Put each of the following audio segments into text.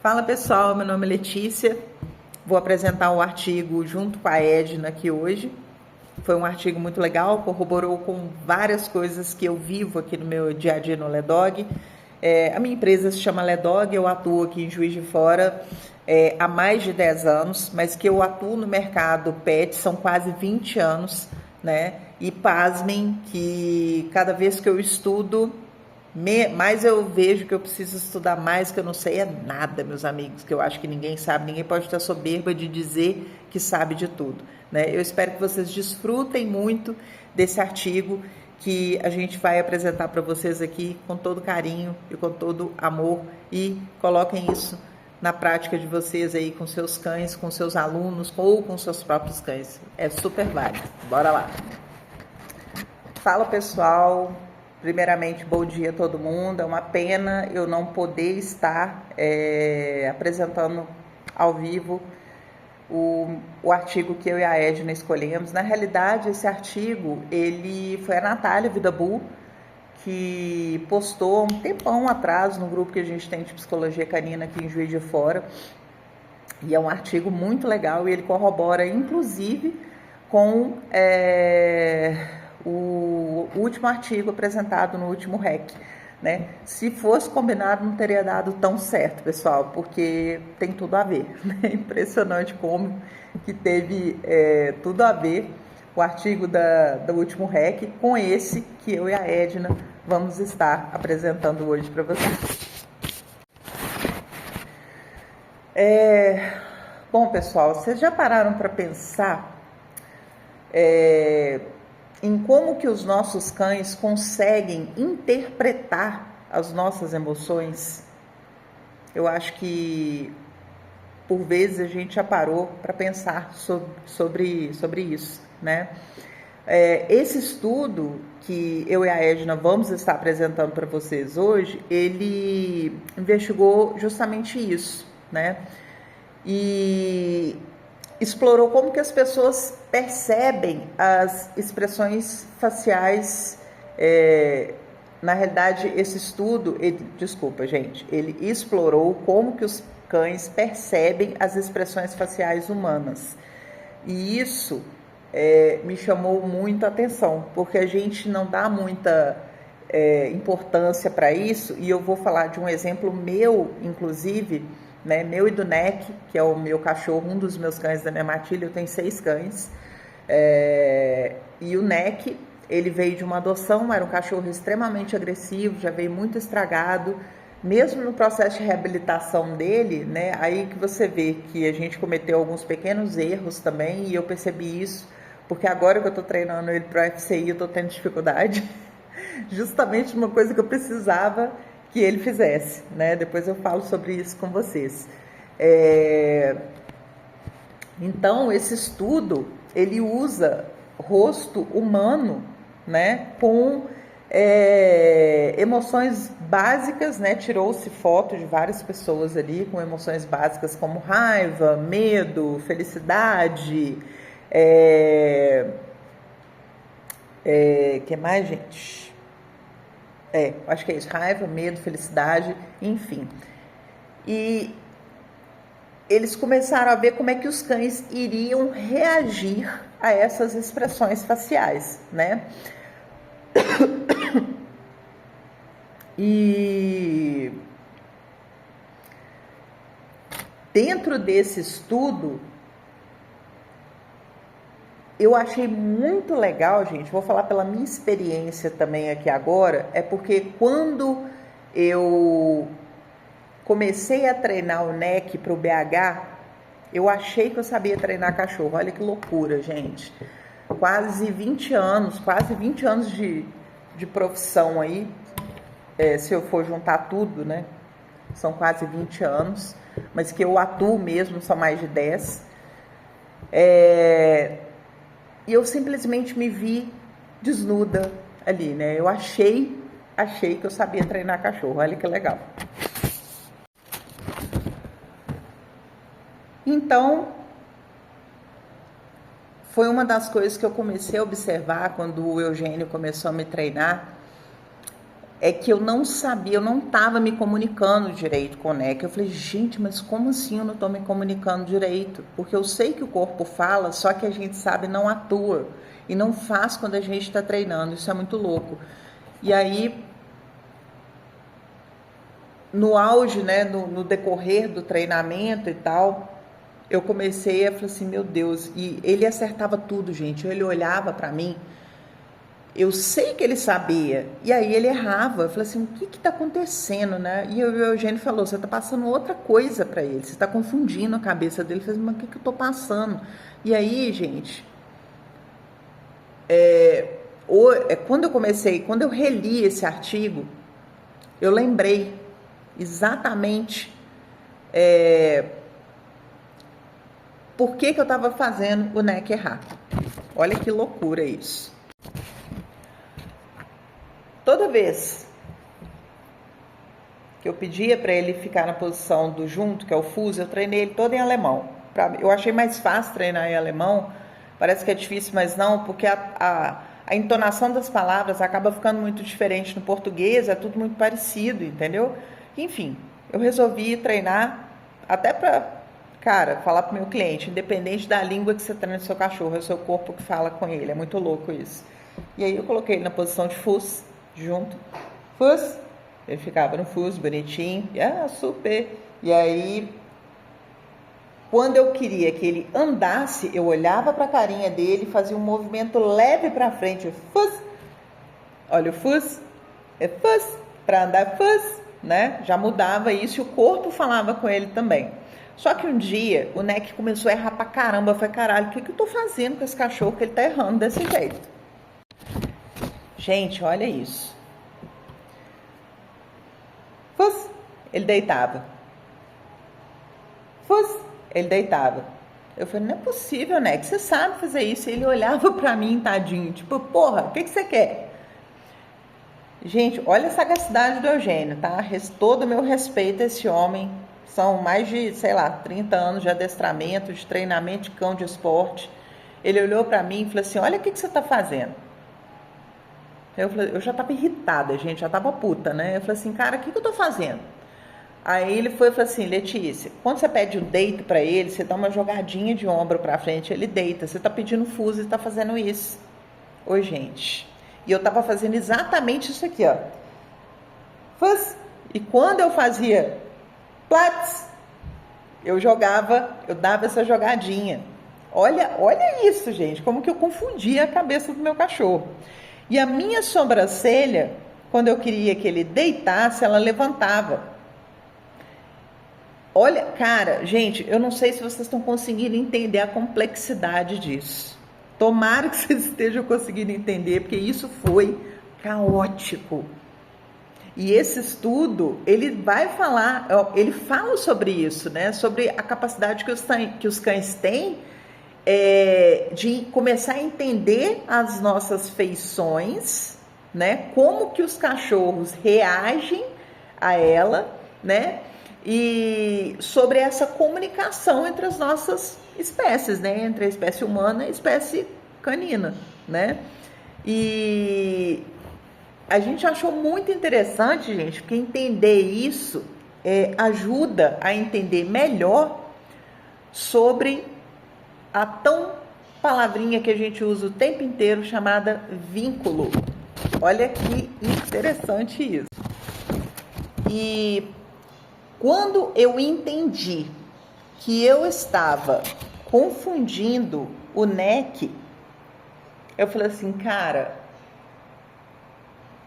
Fala pessoal, meu nome é Letícia, vou apresentar o artigo junto com a Edna aqui hoje. Foi um artigo muito legal, corroborou com várias coisas que eu vivo aqui no meu dia a dia no Ledog. A minha empresa se chama Ledog, eu atuo aqui em Juiz de Fora há mais de 10 anos, mas que eu atuo no mercado pet são quase 20 anos, né? E pasmem que cada vez que eu estudo, mais eu vejo que eu preciso estudar mais, que eu não sei nada, meus amigos, que eu acho que ninguém sabe, ninguém pode estar soberba de dizer que sabe de tudo, né? Eu espero que vocês desfrutem muito desse artigo que a gente vai apresentar para vocês aqui com todo carinho e com todo amor, e coloquem isso na prática de vocês aí com seus cães, com seus alunos ou com seus próprios cães. É super válido. Bora lá. Fala pessoal, primeiramente bom dia a todo mundo. É uma pena eu não poder estar apresentando ao vivo o artigo que eu e a Edna escolhemos. Na realidade, esse artigo, ele foi a Natália Vidabu que postou um tempão atrás no grupo que a gente tem de psicologia canina aqui em Juiz de Fora, e é um artigo muito legal e ele corrobora inclusive com o último artigo apresentado no último REC, né? Se fosse combinado não teria dado tão certo, pessoal, porque tem tudo a ver, né? Impressionante como que teve tudo a ver o artigo do último REC com esse que eu e a Edna vamos estar apresentando hoje para vocês. Bom, pessoal, vocês já pararam para pensar em como que os nossos cães conseguem interpretar as nossas emoções? Eu acho que por vezes a gente já parou para pensar sobre isso, né? Esse estudo que eu e a Edna vamos estar apresentando para vocês hoje, ele investigou justamente isso, né? E explorou como que as pessoas percebem as expressões faciais. Na realidade, esse estudo, ele explorou como que os cães percebem as expressões faciais humanas. E isso me chamou muito a atenção, porque a gente não dá muita importância para isso, e eu vou falar de um exemplo meu, inclusive, né, meu e do Neck, que é o meu cachorro, um dos meus cães da minha matilha. Eu tenho 6 cães, e o Neck, ele veio de uma adoção, era um cachorro extremamente agressivo, já veio muito estragado. Mesmo no processo de reabilitação dele, né, aí que você vê que a gente cometeu alguns pequenos erros também, e eu percebi isso, porque agora que eu tô treinando ele para o FCI, eu tô tendo dificuldade, justamente uma coisa que eu precisava que ele fizesse, né? Depois eu falo sobre isso com vocês. Então, esse estudo, ele usa rosto humano, né, com emoções básicas, né? Tirou-se foto de várias pessoas ali com emoções básicas como raiva, medo, felicidade, que mais, gente? Acho que é isso, raiva, medo, felicidade, enfim. E eles começaram a ver como é que os cães iriam reagir a essas expressões faciais, né? E dentro desse estudo, eu achei muito legal, gente, vou falar pela minha experiência também aqui agora, porque quando eu comecei a treinar o NEC para o BH, eu achei que eu sabia treinar cachorro. Olha que loucura, gente. Quase 20 anos de profissão aí, se eu for juntar tudo, né? São quase 20 anos, mas que eu atuo mesmo, são mais de 10. E eu simplesmente me vi desnuda ali, né? Eu achei que eu sabia treinar cachorro. Olha que legal. Então, foi uma das coisas que eu comecei a observar quando o Eugênio começou a me treinar. é que eu não sabia, eu não estava me comunicando direito com o NEC. Eu falei, gente, mas como assim eu não estou me comunicando direito? Porque eu sei que o corpo fala, só que a gente sabe não atua. E não faz quando a gente está treinando. Isso é muito louco. E aí, no auge, né, no decorrer do treinamento e tal, eu comecei a falar assim, meu Deus. E ele acertava tudo, gente. Ele olhava para mim. Eu sei que ele sabia, e aí ele errava. Eu falei assim, o que está acontecendo, né? E o Eugênio falou, você está passando outra coisa para ele, você está confundindo a cabeça dele. Eu falei, mas o que eu estou passando? E aí, gente, quando eu reli esse artigo, eu lembrei exatamente por que eu estava fazendo o NEC errar. Olha que loucura isso. Toda vez que eu pedia para ele ficar na posição do junto, que é o fuso, eu treinei ele todo em alemão. Eu achei mais fácil treinar em alemão, parece que é difícil, mas não, porque a entonação das palavras acaba ficando muito diferente no português, é tudo muito parecido, entendeu? Enfim, eu resolvi treinar até para, cara, falar para o meu cliente, independente da língua que você treina no seu cachorro, é o seu corpo que fala com ele, é muito louco isso. E aí eu coloquei ele na posição de fuso, junto, fuso, ele ficava no fuso, bonitinho, super. E aí, quando eu queria que ele andasse, eu olhava para a carinha dele, fazia um movimento leve para frente, fuso, olha o fuso, fuso, para andar, fuso, né? Já mudava isso e o corpo falava com ele também. Só que um dia, o NEC começou a errar pra caramba, eu falei, caralho, o que eu tô fazendo com esse cachorro que ele tá errando desse jeito? Gente, olha isso. Fus, ele deitava. Fus, ele deitava. Eu falei, não é possível, né? Que você sabe fazer isso. E ele olhava pra mim, tadinho, tipo, porra, o que você quer? Gente, olha a sagacidade do Eugênio, tá? Todo o meu respeito a esse homem. São mais de, sei lá, 30 anos de adestramento, de treinamento de cão de esporte. Ele olhou pra mim e falou assim, olha o que você tá fazendo. Eu já tava irritada, gente, já tava puta, né? Eu falei assim, cara, o que eu tô fazendo? Aí ele foi e falou assim, Letícia, quando você pede o deito pra ele, você dá uma jogadinha de ombro pra frente, ele deita. Você tá pedindo fuso e tá fazendo isso. Oi, gente. E eu tava fazendo exatamente isso aqui, ó. Fuz. E quando eu fazia plats, eu dava essa jogadinha. Olha isso, gente, como que eu confundia a cabeça do meu cachorro. E a minha sobrancelha, quando eu queria que ele deitasse, ela levantava. Olha, cara, gente, eu não sei se vocês estão conseguindo entender a complexidade disso. Tomara que vocês estejam conseguindo entender, porque isso foi caótico. E esse estudo, ele fala sobre isso, né? Sobre a capacidade que os cães têm de começar a entender as nossas feições, né? Como que os cachorros reagem a ela, né? E sobre essa comunicação entre as nossas espécies, né? Entre a espécie humana e a espécie canina, né? E a gente achou muito interessante, gente, porque entender isso ajuda a entender melhor sobre a tão palavrinha que a gente usa o tempo inteiro chamada vínculo. Olha que interessante isso. E quando eu entendi que eu estava confundindo o NEC, eu falei assim, cara,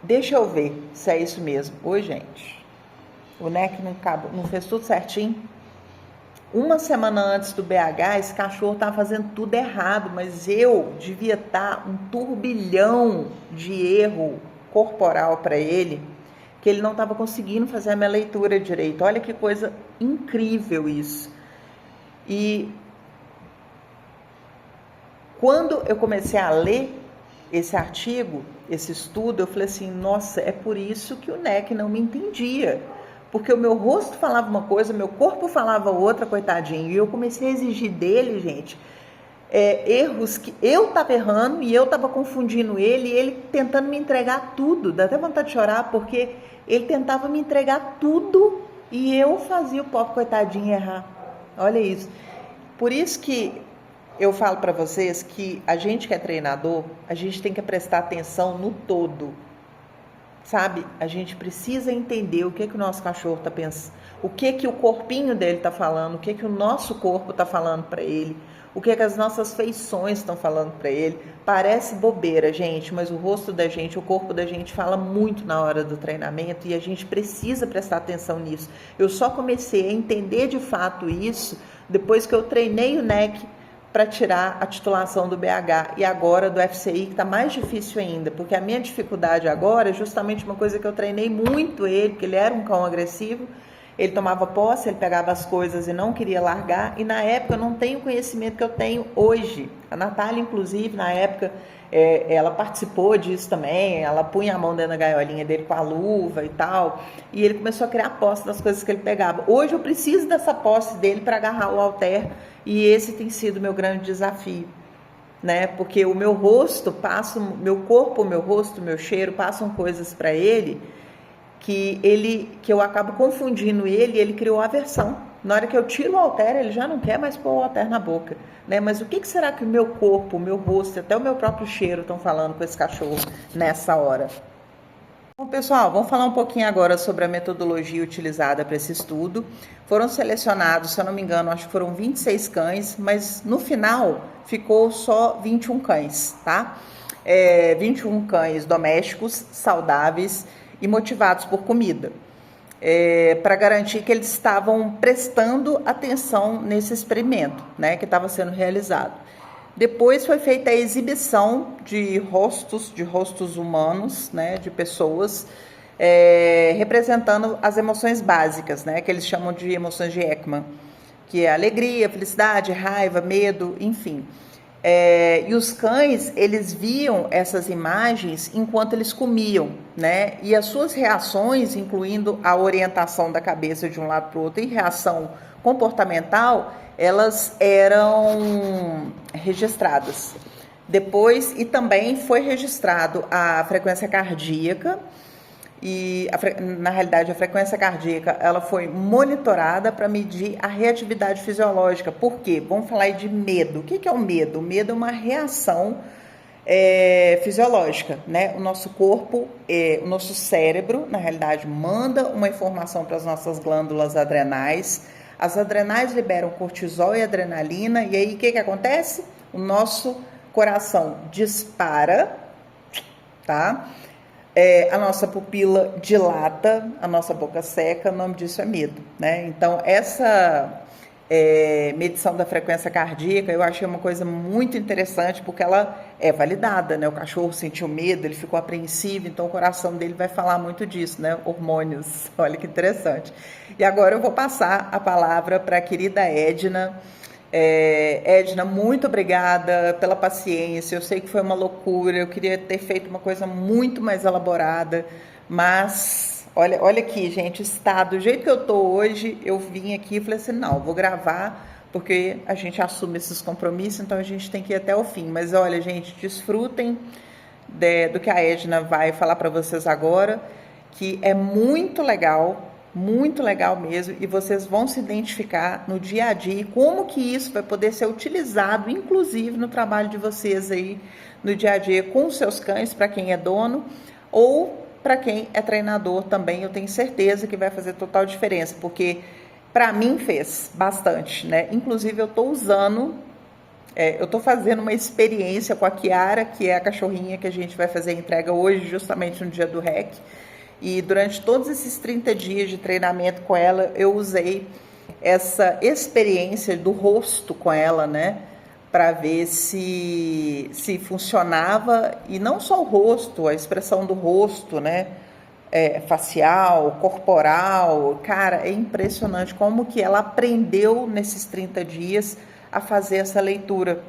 deixa eu ver se é isso mesmo. Oi, gente. O NEC não fez tudo certinho. Uma semana antes do BH, esse cachorro estava fazendo tudo errado, mas eu devia estar um turbilhão de erro corporal para ele, que ele não estava conseguindo fazer a minha leitura direito. Olha que coisa incrível isso. E quando eu comecei a ler esse artigo, esse estudo, eu falei assim, nossa, é por isso que o NEC não me entendia. Porque o meu rosto falava uma coisa, meu corpo falava outra, coitadinho. E eu comecei a exigir dele, gente, erros que eu estava errando e eu estava confundindo ele, e ele tentando me entregar tudo. Dá até vontade de chorar, porque ele tentava me entregar tudo e eu fazia o pobre coitadinho errar. Olha isso. Por isso que eu falo para vocês que a gente que é treinador, a gente tem que prestar atenção no todo. Sabe? A gente precisa entender o que o nosso cachorro está pensando, o que o corpinho dele está falando, o que o nosso corpo está falando para ele, o que as nossas feições estão falando para ele. Parece bobeira, gente, mas o rosto da gente, o corpo da gente fala muito na hora do treinamento e a gente precisa prestar atenção nisso. Eu só comecei a entender de fato isso depois que eu treinei o NEC para tirar a titulação do BH e agora do FCI, que está mais difícil ainda, porque a minha dificuldade agora é justamente uma coisa que eu treinei muito ele, porque ele era um cão agressivo, ele tomava posse, ele pegava as coisas e não queria largar, e na época eu não tenho o conhecimento que eu tenho hoje. A Natália, inclusive, na época, ela participou disso também, ela punha a mão dentro da gaiolinha dele com a luva e tal, e ele começou a criar posse das coisas que ele pegava. Hoje eu preciso dessa posse dele para agarrar o halter, e esse tem sido o meu grande desafio, né? Porque o meu rosto passa, meu corpo, o meu rosto, o meu cheiro passam coisas para ele que eu acabo confundindo ele, e ele criou aversão. Na hora que eu tiro o halter, ele já não quer mais pôr o halter na boca, né? Mas o que será que o meu corpo, o meu rosto, até o meu próprio cheiro estão falando com esse cachorro nessa hora? Bom, pessoal, vamos falar um pouquinho agora sobre a metodologia utilizada para esse estudo. Foram selecionados, se eu não me engano, acho que foram 26 cães, mas no final ficou só 21 cães, tá? 21 cães domésticos, saudáveis e motivados por comida, para garantir que eles estavam prestando atenção nesse experimento, né, que estava sendo realizado. Depois foi feita a exibição de rostos humanos, né, de pessoas, representando as emoções básicas, né, que eles chamam de emoções de Ekman, que é alegria, felicidade, raiva, medo, enfim. E os cães, eles viam essas imagens enquanto eles comiam, né, e as suas reações, incluindo a orientação da cabeça de um lado para o outro e reação comportamental, elas eram registradas. Depois, e também foi registrado a frequência cardíaca, e na realidade a frequência cardíaca ela foi monitorada para medir a reatividade fisiológica. Por quê? Vamos falar aí de medo. O que é o medo? O medo é uma reação fisiológica, né? O nosso corpo, o nosso cérebro, na realidade, manda uma informação para as nossas glândulas adrenais. As adrenais liberam cortisol e adrenalina, e aí o que acontece? O nosso coração dispara, tá? A nossa pupila dilata, a nossa boca seca, o nome disso é medo, né? Então, essa medição da frequência cardíaca, eu achei uma coisa muito interessante, porque ela é validada, né? O cachorro sentiu medo, ele ficou apreensivo, então o coração dele vai falar muito disso, né? Hormônios, olha que interessante. E agora eu vou passar a palavra para a querida Edna. Edna, muito obrigada pela paciência, eu sei que foi uma loucura, eu queria ter feito uma coisa muito mais elaborada, mas olha aqui, gente, o estado, do jeito que eu tô hoje, eu vim aqui e falei assim, não, vou gravar, porque a gente assume esses compromissos, então a gente tem que ir até o fim. Mas olha, gente, desfrutem do que a Edna vai falar para vocês agora, que é muito legal mesmo, e vocês vão se identificar no dia a dia, como que isso vai poder ser utilizado, inclusive no trabalho de vocês aí, no dia a dia com os seus cães, para quem é dono, ou para quem é treinador também, eu tenho certeza que vai fazer total diferença, porque para mim fez bastante, né? Inclusive eu estou usando, eu estou fazendo uma experiência com a Kiara, que é a cachorrinha que a gente vai fazer a entrega hoje, justamente no dia do REC. E durante todos esses 30 dias de treinamento com ela, eu usei essa experiência do rosto com ela, né? Para ver se funcionava, e não só o rosto, a expressão do rosto, né? Facial, corporal. Cara, é impressionante como que ela aprendeu nesses 30 dias a fazer essa leitura,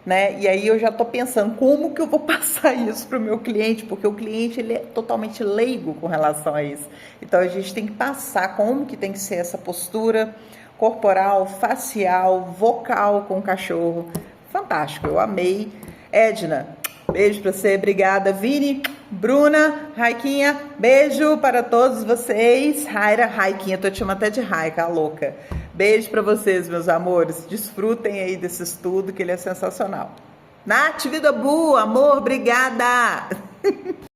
né? E aí eu já estou pensando como que eu vou passar isso para o meu cliente, porque o cliente ele é totalmente leigo com relação a isso. Então a gente tem que passar como que tem que ser essa postura corporal, facial, vocal com o cachorro, fantástico, eu amei. Edna, beijo pra você, obrigada. Vini, Bruna, Raiquinha, beijo para todos vocês. Raira, Raiquinha, tô te chamando até de Raica, a louca. Beijo pra vocês, meus amores. Desfrutem aí desse estudo, que ele é sensacional. Nath, vida boa, amor, obrigada.